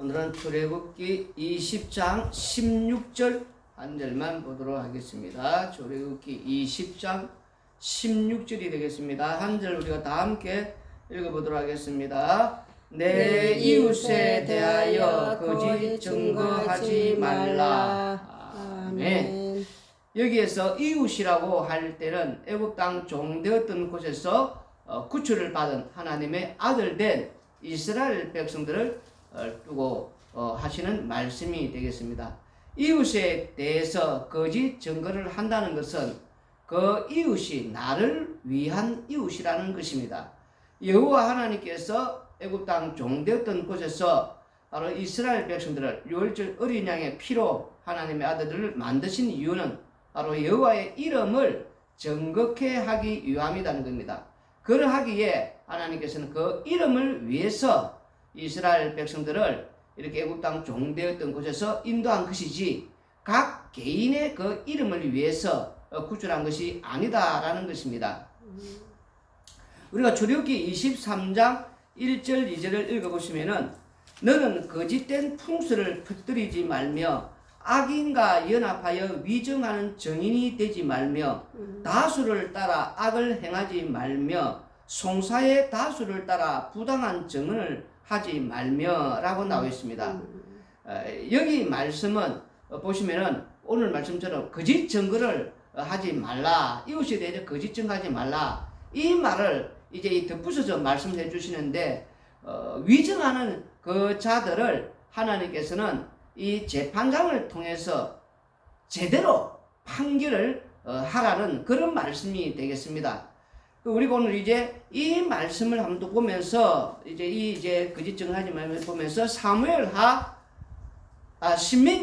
오늘은 출애굽기 20장 16절 한 절만 보도록 하겠습니다. 출애굽기 20장 16절이 되겠습니다. 한 절 우리가 다 함께 읽어보도록 하겠습니다. 내 이웃에 대하여 거짓 증거하지 말라. 아멘. 여기에서 이웃이라고 할 때는 애굽 땅 종되었던 곳에서 구출을 받은 하나님의 아들된 이스라엘 백성들을 두고 하시는 말씀이 되겠습니다. 이웃에 대해서 거짓 증거를 한다는 것은 그 이웃이 나를 위한 이웃이라는 것입니다. 여호와 하나님께서 애굽 땅 종되었던 곳에서 바로 이스라엘 백성들을 유월절 어린 양의 피로 하나님의 아들들을 만드신 이유는 바로 여호와의 이름을 정확하게 하기 위함이라는 겁니다. 그러하기에 하나님께서는 그 이름을 위해서 이스라엘 백성들을 이렇게 애굽 땅 종되었던 곳에서 인도한 것이지 각 개인의 그 이름을 위해서 구출한 것이 아니다라는 것입니다. 우리가 출애굽기 23장 1절 2절을 읽어보시면은 너는 거짓된 풍수를 퍼뜨리지 말며 악인과 연합하여 위정하는 정인이 되지 말며 다수를 따라 악을 행하지 말며 송사의 다수를 따라 부당한 정언을 하지 말며 라고 나와 있습니다. 여기 말씀은 보시면은 오늘 말씀처럼 거짓 증거를 하지 말라, 이웃에 대해서 거짓 증거하지 말라, 이 말을 이제 덧붙여서 말씀해 주시는데 위정하는 그 자들을 하나님께서는 이 재판장을 통해서 제대로 판결을 하라는 그런 말씀이 되겠습니다. 우리가 오늘 이제 이 말씀을 한번 보면서 이제 거짓 증언하지 말고 보면서 신명기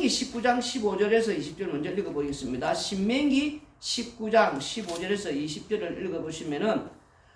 19장 15절에서 20절 먼저 읽어보겠습니다. 신명기 19장 15절에서 20절을 읽어보시면은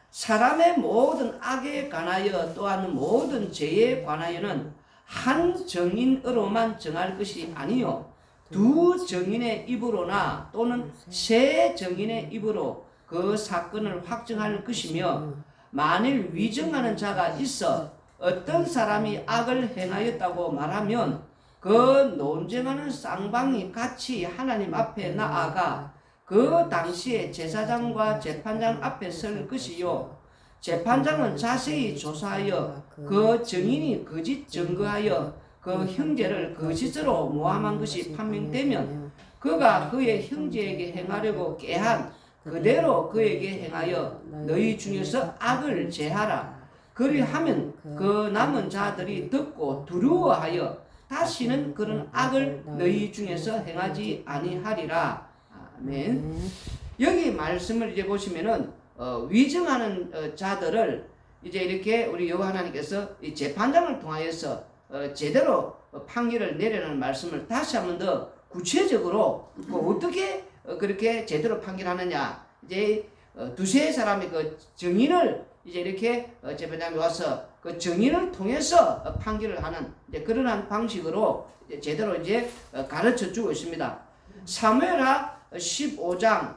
사람의 모든 악에 관하여 또한 모든 죄에 관하여는 한 정인으로만 정할 것이 아니요 두 정인의 입으로나 또는 세 정인의 입으로 그 사건을 확정할 것이며 만일 위정하는 자가 있어 어떤 사람이 악을 행하였다고 말하면 그 논쟁하는 쌍방이 같이 하나님 앞에 나아가 그 당시에 제사장과 재판장 앞에 설 것이요 재판장은 자세히 조사하여 그 증인이 거짓 증거하여 그 형제를 거짓으로 모함한 것이 판명되면 그가 그의 형제에게 행하려고 깨한 그대로 그에게 행하여 너희 중에서 악을 제하라. 그리하면 그 남은 자들이 듣고 두려워하여 다시는 그런 악을 너희 중에서 행하지 아니하리라. 아멘. 여기 말씀을 이제 보시면은 위정하는 자들을 이제 이렇게 우리 여호와 하나님께서 이 재판장을 통하여서 제대로 판결을 내리는 말씀을 다시 한번 더 구체적으로 어떻게 그렇게 제대로 판결하느냐. 이제 두세 사람의 그 정인을 이제 이렇게 재판장이 와서 그 정인을 통해서 판결을 하는 이제 그러한 방식으로 이제 제대로 이제 가르쳐 주고 있습니다. 사무엘하 15장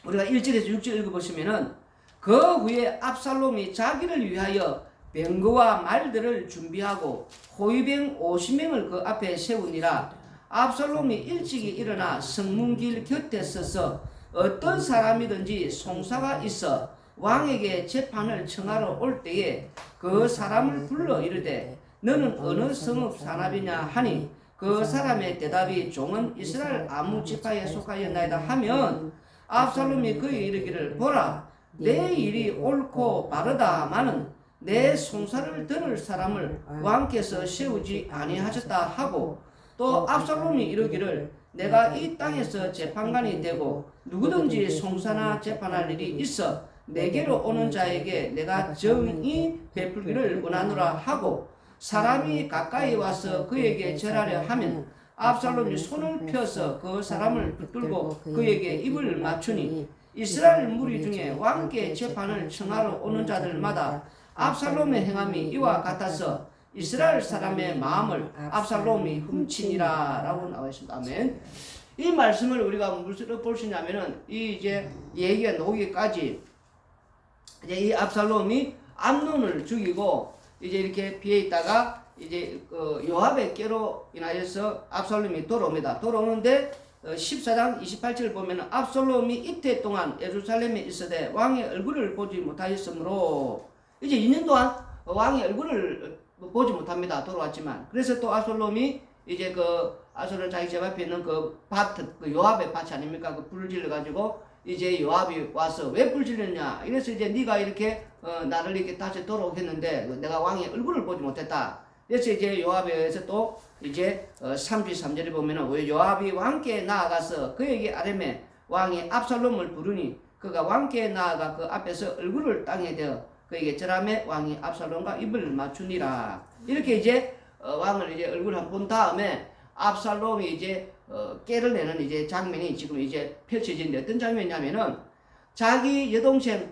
우리가 1절에서 6절 읽어보시면은 그 후에 압살롬이 자기를 위하여 병거와 말들을 준비하고 호위병 50명을 그 앞에 세우니라. 압살롬이 일찍이 일어나 성문길 곁에 서서 어떤 사람이든지 송사가 있어 왕에게 재판을 청하러 올 때에 그 사람을 불러 이르되 너는 어느 성읍 사납이냐 하니 그 사람의 대답이 종은 이스라엘 아무 지파에 속하였나이다 하면 압살롬이 그에게 이르기를 보라 내 일이 옳고 바르다마는 내 송사를 들을 사람을 왕께서 세우지 아니하셨다 하고 또 압살롬이 이르기를 내가 이 땅에서 재판관이 되고 누구든지 송사나 재판할 일이 있어 내게로 오는 자에게 내가 정의 베풀기를 원하노라 하고 사람이 가까이 와서 그에게 절하려 하면 압살롬이 손을 펴서 그 사람을 붙들고 그에게 입을 맞추니 이스라엘 무리 중에 왕께 재판을 청하러 오는 자들마다 압살롬의 행함이 이와 같아서 이스라엘 사람의 마음을 압살롬이 훔치니라 라고 나와 있습니다. 아멘. 이 말씀을 우리가 무엇으로 볼 수 있냐면은 이 이제 얘기가 나오기까지 이제 이 압살롬이 암논을 죽이고 이제 이렇게 피해 있다가 이제 요압의 깨로 인하여서 압살롬이 돌아옵니다. 돌아오는데 14장 28절 보면 압살롬이 이태 동안 예루살렘에 있어대 왕의 얼굴을 보지 못하였으므로 이제 2년 동안 왕의 얼굴을 보지 못합니다. 돌아왔지만. 그래서 또 압살롬이 이제 아수르 자기 집 앞에 있는 요압의 밭이 아닙니까? 불을 질러가지고 이제 요압이 와서 왜 불 질렀냐? 이래서 이제 네가 이렇게 나를 이렇게 다시 돌아오겠는데 내가 왕의 얼굴을 보지 못했다. 그래서 이제 요압에 의해서 또 이제 33절에 보면은 왜 요압이 왕께 나아가서 그에게 아뢰매 왕이 압살롬을 부르니 그가 왕께 나아가 그 앞에서 얼굴을 땅에 대어 그에게 절하매 왕이 압살롬과 입을 맞추니라. 이렇게 이제 왕을 이제 얼굴 한 본 다음에 압살롬이 이제 깨를 내는 이제 장면이 지금 이제 펼쳐지는데 어떤 장면이냐면은 자기 여동생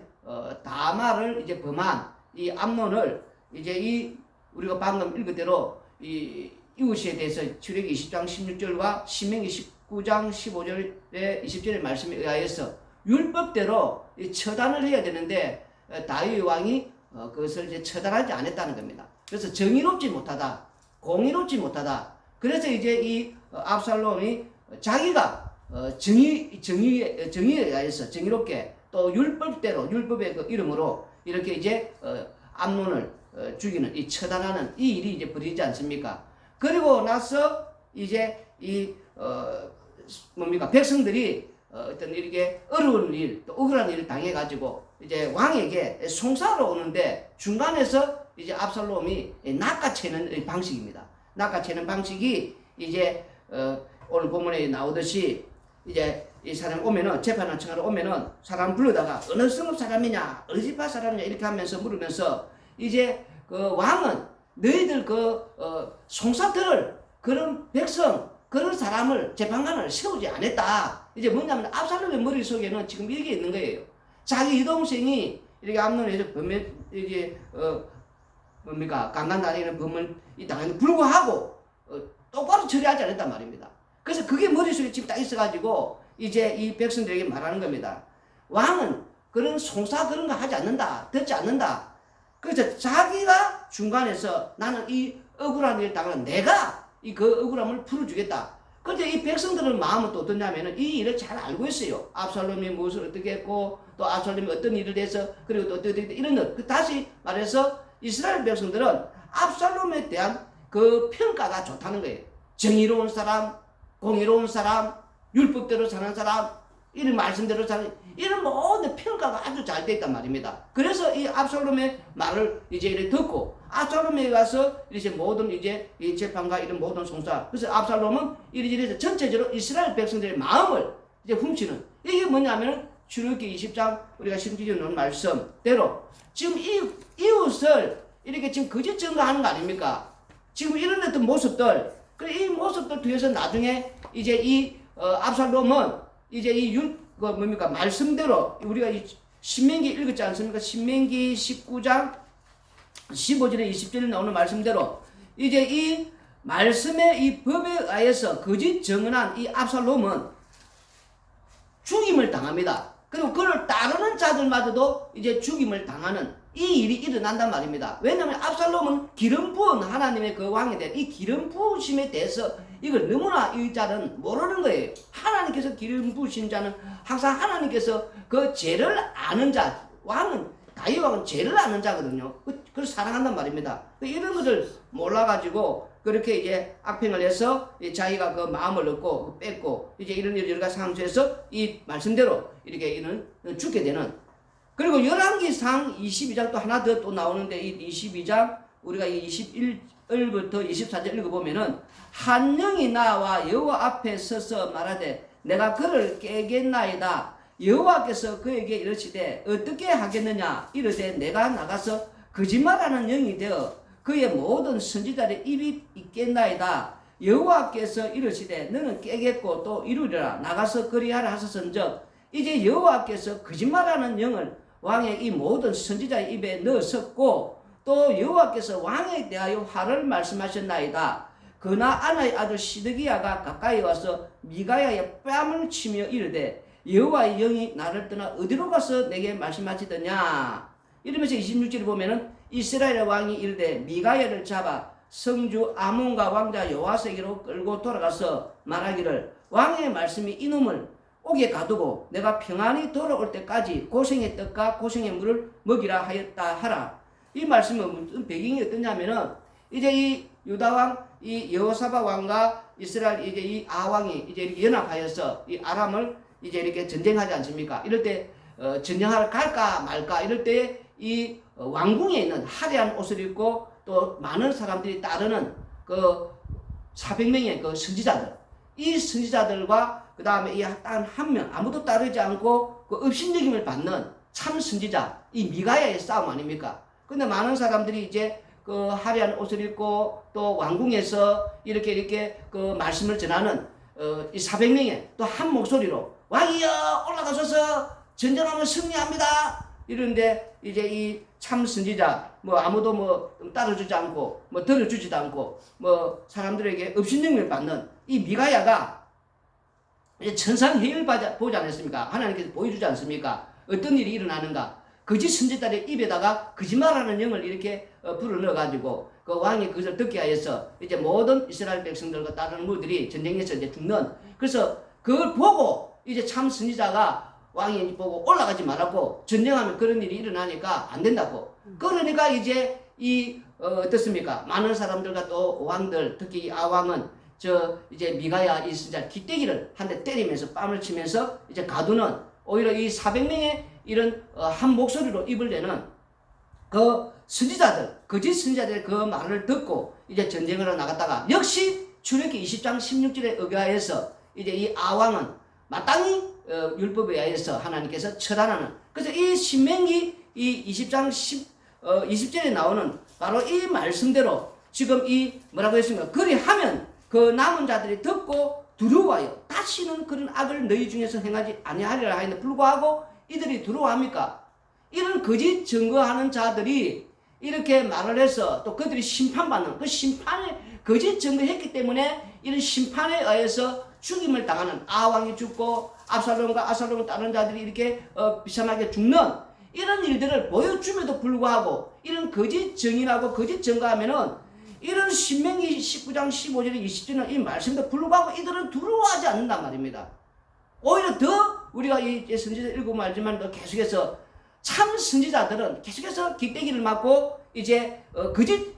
다말을 이제 범한 이 암논을 이제 우리가 방금 읽은 대로 이 이웃에 대해서 출애굽기 20장 16절과 신명기 19장 15절의 20절의 말씀에 의하여서 율법대로 처단을 해야 되는데 다윗 왕이 그것을 이제 처단하지 않았다는 겁니다. 그래서 정의롭지 못하다, 공의롭지 못하다. 그래서 이제 이 압살롬이 자기가 정의에 의하여서 정의롭게 또 율법대로 율법의 그 이름으로 이렇게 이제 암논을 죽이는 이 처단하는 이 일이 이제 벌어지지 않습니까? 그리고 나서 이제 백성들이 어떤 이렇게 어려운 일, 또 억울한 일을 당해가지고 이제 왕에게 송사로 오는데 중간에서 이제 압살롬이 낚아채는 방식입니다. 낚아채는 방식이 이제 오늘 본문에 나오듯이 이제 이 사람 오면은 재판을 청하러 오면은 사람 불러다가 어느 성읍 사람이냐, 어느 지파 사람이냐 이렇게 하면서 물으면서 이제 왕은 너희들 송사들을 그런 백성 그런 사람을 재판관을 세우지 않았다. 이제 뭐냐면 압살롬의 머릿속에는 지금 이게 있는 거예요. 자기 여동생이 이렇게 암논에서 이제 강간당하는 범을 당하는 불구하고 똑바로 처리하지 않았단 말입니다. 그래서 그게 머릿속에 지금 딱 있어가지고 이제 이 백성들에게 말하는 겁니다. 왕은 그런 송사 그런 거 하지 않는다. 듣지 않는다. 그래서 자기가 중간에서 나는 이 억울한 일을 당하는 내가 그 억울함을 풀어주겠다. 그런데 이 백성들의 마음은 또 어떠냐면은 이 일을 잘 알고 있어요. 압살롬이 무엇을 어떻게 했고 또 압살롬이 어떤 일을 해서 그리고 또 어떻게 이런 것. 다시 말해서 이스라엘 백성들은 압살롬에 대한 그 평가가 좋다는 거예요. 정의로운 사람, 공의로운 사람, 율법대로 사는 사람, 이런 말씀대로 사는 이런 모든 평가가 아주 잘 돼 있단 말입니다. 그래서 이 압살롬의 말을 이제 이렇게 듣고 압살롬에 가서 이제 모든 이제 이 재판과 이런 모든 송사. 그래서 압살롬은 이리저리 전체적으로 이스라엘 백성들의 마음을 이제 훔치는 이게 뭐냐면 출애굽기 20장 우리가 심지어 놓은 말씀대로 지금 이웃을 이렇게 지금 거짓 증거하는 거 아닙니까? 지금 이런 어떤 모습들, 이 모습들 뒤에서 나중에 이제 이 압살롬은 이제 말씀대로 우리가 이 신명기 읽었지 않습니까? 신명기 19장 15절에 20절에 나오는 말씀대로 이제 이 말씀의 이 법에 의해서 거짓 증언한 이 압살롬은 죽임을 당합니다. 그리고 그를 따르는 자들마저도 이제 죽임을 당하는 이 일이 일어난단 말입니다. 왜냐하면 압살롬은 기름 부은 하나님의 그 왕에 대한 이 기름 부으심에 대해서 이걸 너무나 이 자는 모르는 거예요. 하나님께서 기름 부으신 자는 항상 하나님께서 그 죄를 아는 자, 왕은 다윗 왕은 죄를 아는 자거든요. 그걸 사랑한단 말입니다. 이런 것을 몰라가지고 그렇게 이제 악평을 해서 자기가 그 마음을 얻고 뺏고 이제 이런 여러 가지 상처에서 이 말씀대로 이렇게 이는 죽게 되는. 그리고 열왕기상 22장 또 하나 더 또 나오는데 이 22장 우리가 21절부터 24절 읽어보면은 한 영이 나와 여호와 앞에 서서 말하되 내가 그를 깨겠나이다. 여호와께서 그에게 이르시되 어떻게 하겠느냐 이르되 내가 나가서 거짓말하는 영이 되어 그의 모든 선지자의 입이 있겠나이다. 여호와께서 이르시되 너는 깨겠고 또 이루리라. 나가서 그리하라 하셨은즉 이제 여호와께서 거짓말하는 영을 왕의 이 모든 선지자의 입에 넣으셨고 또 여호와께서 왕에 대하여 화를 말씀하셨나이다. 그나 아나의 아들 시드기야가 가까이 와서 미가야의 뺨을 치며 이르되 여호와의 영이 나를 떠나 어디로 가서 내게 말씀하시더냐. 이러면서 26절에 보면은 이스라엘 왕이 이르되 미가야를 잡아 성주 아몬과 왕자 요아세게로 끌고 돌아가서 말하기를 왕의 말씀이 이놈을 옥에 가두고 내가 평안히 돌아올 때까지 고생의 떡과 고생의 물을 먹이라 하였다 하라. 이 말씀은 무슨 배경이 어떠냐면은 이제 이 유다왕 이 여호사밧 왕과 이스라엘 이제 이 아왕이 이제 이렇게 연합하여서 이 아람을 이제 이렇게 전쟁하지 않습니까? 이럴 때 전쟁하러 갈까 말까 이럴 때 이 왕궁에 있는 화려한 옷을 입고 또 많은 사람들이 따르는 그 400명의 그 선지자들, 이 선지자들과 그 다음에 이 단 한 명 아무도 따르지 않고 그 업신여김을 받는 참 선지자 이 미가야의 싸움 아닙니까? 근데 많은 사람들이 이제 그 화려한 옷을 입고 또 왕궁에서 이렇게 그 말씀을 전하는 이 400명의 또 한 목소리로 왕이여 올라가셔서 전쟁하면 승리합니다. 이런데 이제 이 참 선지자 뭐 아무도 뭐 따라주지 않고 뭐 들어주지도 않고 뭐 사람들에게 업신여김을 받는 이 미가야가 이제 천상회의를 보지 않았습니까? 하나님께서 보여주지 않습니까? 어떤 일이 일어나는가? 거짓 선지자들의 입에다가 거짓말하는 영을 이렇게 불어넣어가지고 그 왕이 그것을 듣게 하여서 이제 모든 이스라엘 백성들과 다른 무들이 전쟁에서 이제 죽는. 그래서 그걸 보고 이제 참 선지자가 왕이 보고 올라가지 말았고 전쟁하면 그런 일이 일어나니까 안 된다고. 그러니까 이제 어떻습니까? 많은 사람들과 또 왕들 특히 아왕은 이제 미가야 이 선지자 기대기를 한 대 때리면서 뺨을 치면서 이제 가두는 오히려 이 400명의 이런 한 목소리로 입을 내는 그 선지자들, 거짓 선지자들의 그 말을 듣고 이제 전쟁을 하러 나갔다가 역시 출애굽기 20장 16절에 의거하여서 이제 이 아왕은 마땅히 율법에 의해서 하나님께서 처단하는. 그래서 이 신명기 이 20장 20절에 나오는 바로 이 말씀대로 지금 이 뭐라고 했습니까? 그리하면 그 남은 자들이 듣고 두려워하여 다시는 그런 악을 너희 중에서 행하지 아니하리라 하였는데 불구하고 이들이 두려워합니까? 이런 거짓 증거하는 자들이 이렇게 말을 해서 또 그들이 심판받는 그 심판에 거짓 증거했기 때문에 이런 심판에 의해서 죽임을 당하는 아왕이 죽고 압살롬과 아살롬을 따르는 자들이 이렇게 비참하게 죽는 이런 일들을 보여줌에도 불구하고 이런 거짓 증인하고 거짓 증거하면은 이런 신명기 19장 15절에 20절은 이 말씀도 불구하고 이들은 두려워하지 않는단 말입니다. 오히려 더 우리가 이 선지자 읽고 말지만 더 계속해서 참 선지자들은 계속해서 기대기를 맞고 이제 거짓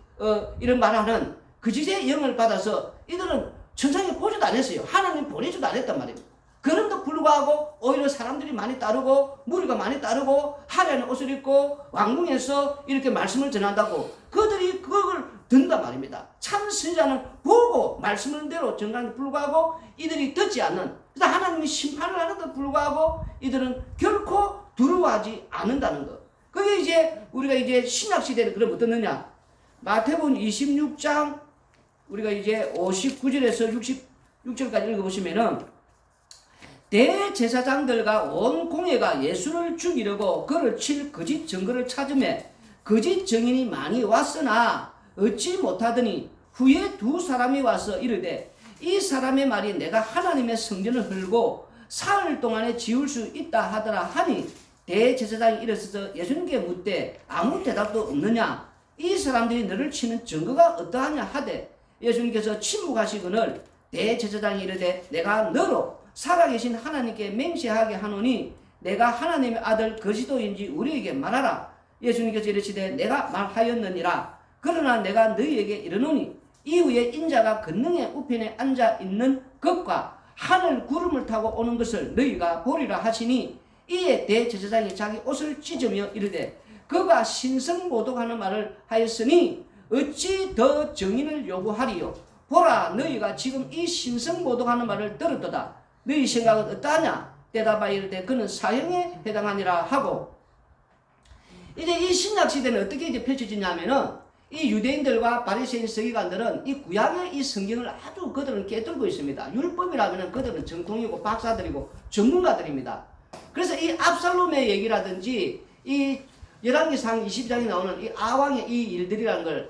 이런 말하는 거짓의 영을 받아서 이들은 천상에 보지도 않았어요. 하나님 보내지도 않았단 말입니다. 그럼에도 불구하고 오히려 사람들이 많이 따르고 무리가 많이 따르고 화려한 옷을 입고 왕궁에서 이렇게 말씀을 전한다고 그들이 그걸 듣는단 말입니다. 참 선지자는 보고 말씀하는 대로 전하는데 불구하고 이들이 듣지 않는. 그래서 하나님이 심판을 하는데도 불구하고 이들은 결코 두려워하지 않는다는 것. 그게 이제 우리가 이제 신약시대는 그럼 어떻느냐. 마태복음 26장 우리가 이제 59절에서 66절까지 읽어보시면은 대제사장들과 온 공회가 예수를 죽이려고 그를 칠 거짓 증거를 찾으매 거짓 증인이 많이 왔으나 얻지 못하더니 후에 두 사람이 와서 이르되 이 사람의 말이 내가 하나님의 성전을 헐고 사흘 동안에 지을 수 있다 하더라 하니 대제사장이 일어서서 예수님께 묻되 아무 대답도 없느냐. 이 사람들이 너를 치는 증거가 어떠하냐 하되 예수님께서 침묵하시거늘 대제사장이 이르되 내가 너로 살아계신 하나님께 맹세하게 하노니 내가 하나님의 아들 그리스도인지 우리에게 말하라. 예수님께서 이르시되 내가 말하였느니라. 그러나 내가 너희에게 이르노니 이후에 인자가 권능의 우편에 앉아 있는 것과 하늘 구름을 타고 오는 것을 너희가 보리라 하시니 이에 대제사장이 자기 옷을 찢으며 이르되 그가 신성모독하는 말을 하였으니 어찌 더 증인을 요구하리요. 보라 너희가 지금 이 신성모독하는 말을 들었도다. 너희 생각은 어떠하냐? 대답하여 이르되 그는 사형에 해당하니라 하고. 이제 이 신약시대는 어떻게 이제 펼쳐지냐면은 이 유대인들과 바리새인 서기관들은 이 구약의 이 성경을 아주 그들은 깨뚫고 있습니다. 율법이라면은 그들은 정통이고 박사들이고 전문가들입니다. 그래서 이 압살롬의 얘기라든지 이 열왕기상 20장에 나오는 이 아왕의 이 일들이라는 걸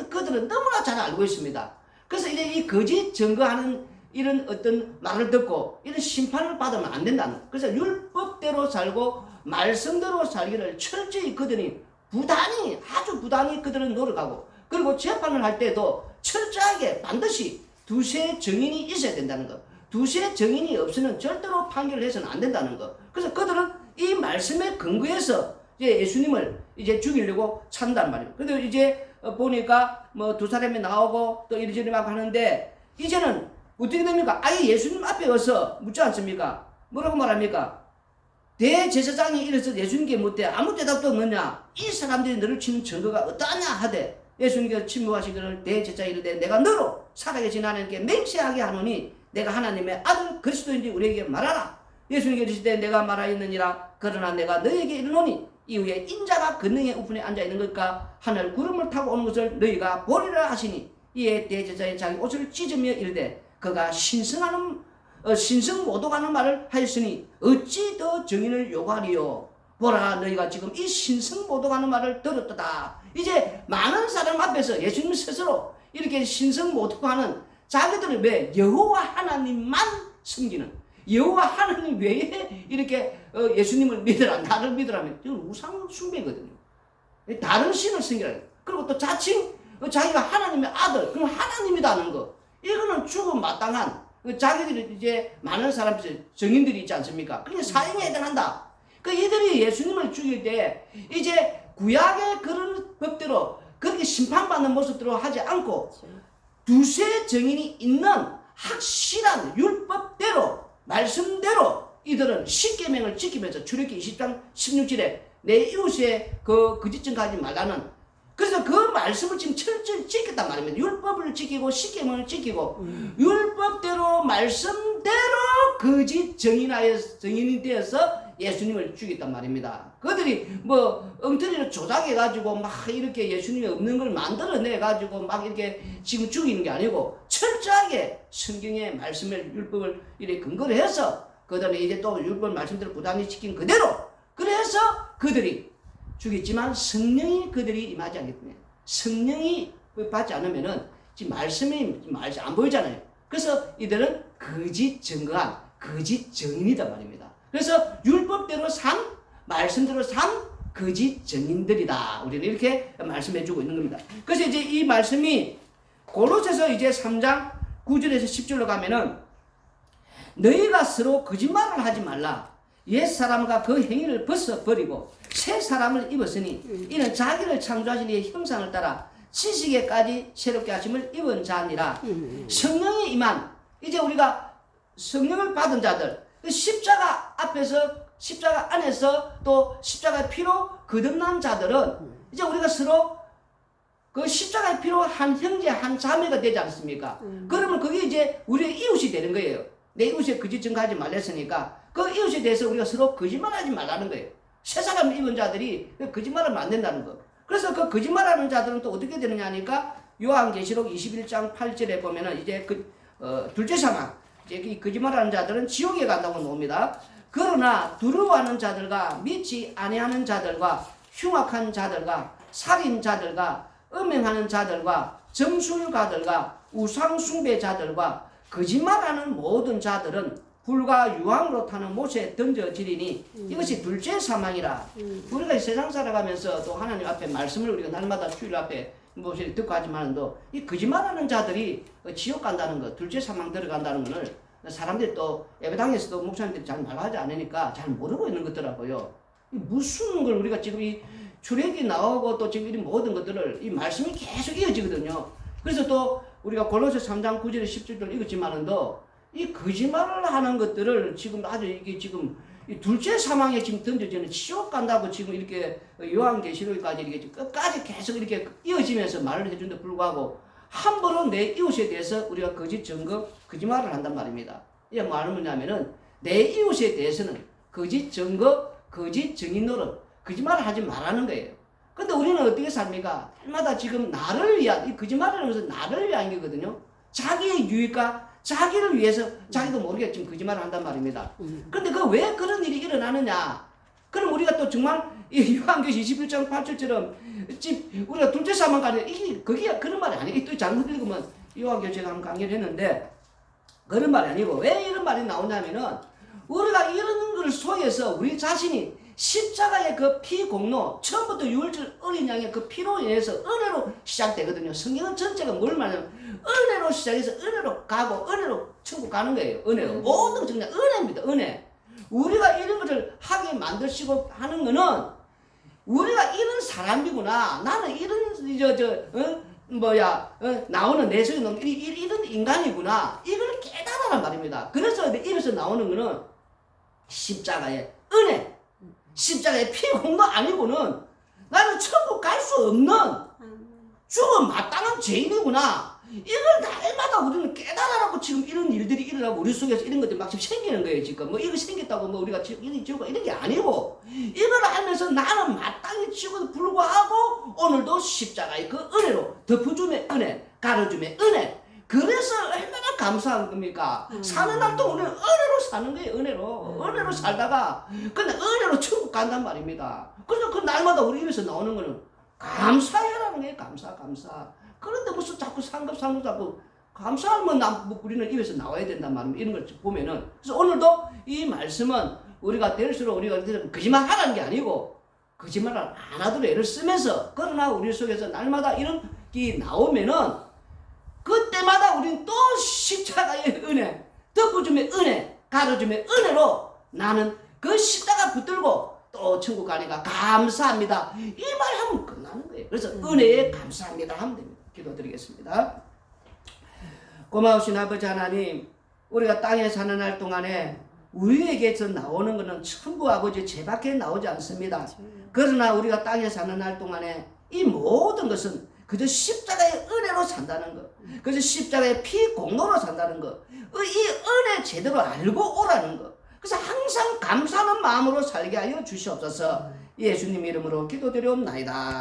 그들은 너무나 잘 알고 있습니다. 그래서 이제 이 거짓 증거하는 이런 어떤 말을 듣고 이런 심판을 받으면 안 된다는. 그래서 율법대로 살고 말씀대로 살기를 철저히 그들이 아주 부단히 그들은 노력하고, 그리고 재판을 할 때도 철저하게 반드시 두세 증인이 있어야 된다는 거. 두세 증인이 없으면 절대로 판결을 해서는 안 된다는 거. 그래서 그들은 이 말씀에 근거해서 이제 예수님을 이제 죽이려고 찬단 말이에요. 근데 이제 보니까 뭐 두 사람이 나오고 또 이리저리 막 하는데, 이제는 어떻게 됩니까? 아예 예수님 앞에 와서 묻지 않습니까? 뭐라고 말합니까? 대제사장이 이래서 예수님께 묻되 아무 대답도 없느냐? 이 사람들이 너를 치는 증거가 어떠하냐 하되, 예수님께서 침묵하시기를 대제사장이 이르되 내가 너로 살아계신 하나님께 맹세하게 하노니 내가 하나님의 아들 그리스도인지 우리에게 말하라. 예수님께 이르시되 내가 말하였느니라. 그러나 내가 너에게 이르노니 이후에 인자가 근능의 우편에 앉아 있는 것과 하늘 구름을 타고 오는 것을 너희가 보리라 하시니, 이에 대제사장이 자기 옷을 찢으며 이르되 그가 신성모독하는 말을 하였으니 어찌 더 증인을 요구하리요. 보라, 너희가 지금 이 신성모독하는 말을 들었도다. 이제 많은 사람 앞에서 예수님 스스로 이렇게 신성모독하는, 자기들은 왜 여호와 하나님만 섬기는, 여호와 하나님 외에 이렇게 예수님을 믿으라, 나를 믿으라면 이건 우상 숭배거든요. 다른 신을 섬기라. 그리고 또 자칭 자기가 하나님의 아들, 그럼 하나님이다는 거, 이거는 죽음 마땅한, 자기들이 이제 많은 사람들 증인들이 있지 않습니까? 그게 사형에 해당한다. 그 이들이 예수님을 죽일 때 이제 구약의 그런 법대로 그렇게 심판받는 모습대로 하지 않고 두세 증인이 있는 확실한 율법대로, 말씀대로 이들은 십계명을 지키면서 출애굽기 20장 16절에 내 이웃의 그 거짓 증거하지 말라는, 그래서 그 말씀을 지금 철저히 지켰단 말입니다. 율법을 지키고 십계명을 지키고 율법대로 말씀대로 거짓 증인이 되어서 예수님을 죽였단 말입니다. 그들이 뭐 엉터리로 조작해가지고 막 이렇게 예수님이 없는 걸 만들어내가지고 막 이렇게 지금 죽이는 게 아니고 철저하게 성경의 말씀을, 율법을 이렇게 근거로 해서 그들은 이제 또 율법 말씀대로 부단히 지킨 그대로, 그래서 그들이 죽였지만 성령이 그들이 임하지 않기 때문에, 성령이 받지 않으면은 지금 말씀이 안 보이잖아요. 그래서 이들은 거짓 증거한 거짓 증인이다 말입니다. 그래서 율법대로 산, 말씀대로 산 거짓 증인들이다. 우리는 이렇게 말씀해 주고 있는 겁니다. 그래서 이제 이 말씀이 골로새서 이제 3장 9절에서 10절로 가면은 너희가 서로 거짓말을 하지 말라. 옛 사람과 그 행위를 벗어버리고 새 사람을 입었으니 이는 자기를 창조하신 이의 형상을 따라 지식에까지 새롭게 하심을 입은 자니라. 성령이 임한, 이제 우리가 성령을 받은 자들, 십자가 앞에서, 십자가 안에서 또 십자가의 피로 거듭난 자들은 이제 우리가 서로 그 십자가의 피로 한 형제 한 자매가 되지 않습니까? 그러면 그게 이제 우리의 이웃이 되는 거예요. 내 이웃에 거짓 증거하지 말랬으니까 그 이웃에 대해서 우리가 서로 거짓말하지 말라는 거예요. 새 사람을 입은 자들이 거짓말하면 안 된다는 거. 그래서 그 거짓말하는 자들은 또 어떻게 되느냐 하니까 요한계시록 21장 8절에 보면은 이제 둘째 사망, 이제 이 거짓말하는 자들은 지옥에 간다고 나옵니다. 그러나 두려워하는 자들과 믿지 아니하는 자들과 흉악한 자들과 살인자들과 음행하는 자들과 점술가들과 우상숭배자들과 거짓말하는 모든 자들은 불과 유황으로 타는 못에 던져지리니 이것이 둘째 사망이라. 우리가 세상 살아가면서 또 하나님 앞에 말씀을 우리가 날마다 주일 앞에 무엇을 듣고 하지만도 이 거짓말하는 자들이 지옥 간다는 것, 둘째 사망 들어간다는 것을 사람들이 또 예배당에서도 목사님들이 잘 말하지 않으니까 잘 모르고 있는 것더라고요. 무슨 걸 우리가 지금 이 출애굽이 나오고 또 지금 이 모든 것들을 이 말씀이 계속 이어지거든요. 그래서 또 우리가 골로새 3장 9절에 10절을 읽었지만은도 이 거짓말을 하는 것들을 지금 아주 이게 지금 이 둘째 사망에 지금 던져지는 지옥 간다고 지금 이렇게 요한계시록까지 이렇게 끝까지 계속 이렇게 이어지면서 말을 해준데 불구하고 함부로 내 이웃에 대해서 우리가 거짓 증거, 거짓말을 한단 말입니다. 이게 뭐냐면은 내 이웃에 대해서는 거짓 증거, 거짓 증인 노릇, 거짓말을 하지 말라는 거예요. 근데 우리는 어떻게 삽니까? 날마다 지금 나를 위한, 이 거짓말이라는 것은 나를 위한 거거든요. 자기의 유익과 자기를 위해서 자기도 모르게 지금 거짓말을 한단 말입니다. 그런데 그 왜 그런 일이 일어나느냐? 그럼 우리가 또 정말 이 요한계시 21장 8절처럼 우리가 둘째 사망 가는 이게 그게 그런 말이 아니에요. 또 잘못 읽으면 요한계시 제가 한번 강의를 했는데 그런 말이 아니고 왜 이런 말이 나오냐면은 우리가 이런 걸 속에서 우리 자신이 십자가의 그 피 공로, 처음부터 유월절 어린 양의 그 피로 인해서 은혜로 시작되거든요. 성경은 전체가 뭘 말하냐면 은혜로 시작해서 은혜로 가고 은혜로 천국 가는 거예요. 은혜로. 모든 것은 그냥 은혜입니다. 은혜. 우리가 이런 것을 하게 만드시고 하는 거는 우리가 이런 사람이구나. 나는 이런 나오는 내 속에 있는 이런 인간이구나. 이걸 깨달아란 말입니다. 그래서 내 입에서 나오는 거는 십자가의 은혜, 십자가의 피 공도 아니고는 나는 천국 갈 수 없는 죽음 마땅한 죄인이구나. 이걸 날마다 우리는 깨달아라고 지금 이런 일들이 일어나고 우리 속에서 이런 것들이 막 지금 생기는 거예요. 지금 뭐 이거 생겼다고 뭐 우리가 이런 지우고 이런 게 아니고, 이걸 알면서 나는 마땅히 지고도 불구하고 오늘도 십자가의 그 은혜로 덮어줌의 은혜, 가려줌의 은혜. 그래서 얼마나 감사한 겁니까? 사는 날 동안 우리는 은혜로 사는 거예요. 은혜로 살다가 근데 은혜로 천국 간단 말입니다. 그래서 그 날마다 우리 입에서 나오는 거는 감사해라는 거예요. 감사. 그런데 무슨 자꾸 상급 자꾸 감사하면 우리는 입에서 나와야 된단 말입니다. 이런 걸 보면은. 그래서 오늘도 이 말씀은 우리가 될수록 우리가 거짓말 하라는 게 아니고, 거짓말을 안 하도록 애를 쓰면서, 그러나 우리 속에서 날마다 이런 게 나오면은 그때마다 우리는 또 십자가의 은혜, 덮어줌의 은혜, 가려줌의 은혜로 나는 그 십자가 붙들고 또 천국 가니까 감사합니다. 이 말 하면 끝나는 거예요. 그래서 은혜에 감사합니다 하면 됩니다. 기도드리겠습니다. 고마우신 아버지 하나님, 우리가 땅에 사는 날 동안에 우리에게서 나오는 것은 전부 아버지 죄밖에 나오지 않습니다. 그러나 우리가 땅에 사는 날 동안에 이 모든 것은 그저 십자가의 은혜로 산다는 것, 그저 십자가의 피 공로로 산다는 것, 이 은혜 제대로 알고 오라는 것. 그래서 항상 감사하는 마음으로 살게 하여 주시옵소서. 예수님 이름으로 기도드리옵나이다.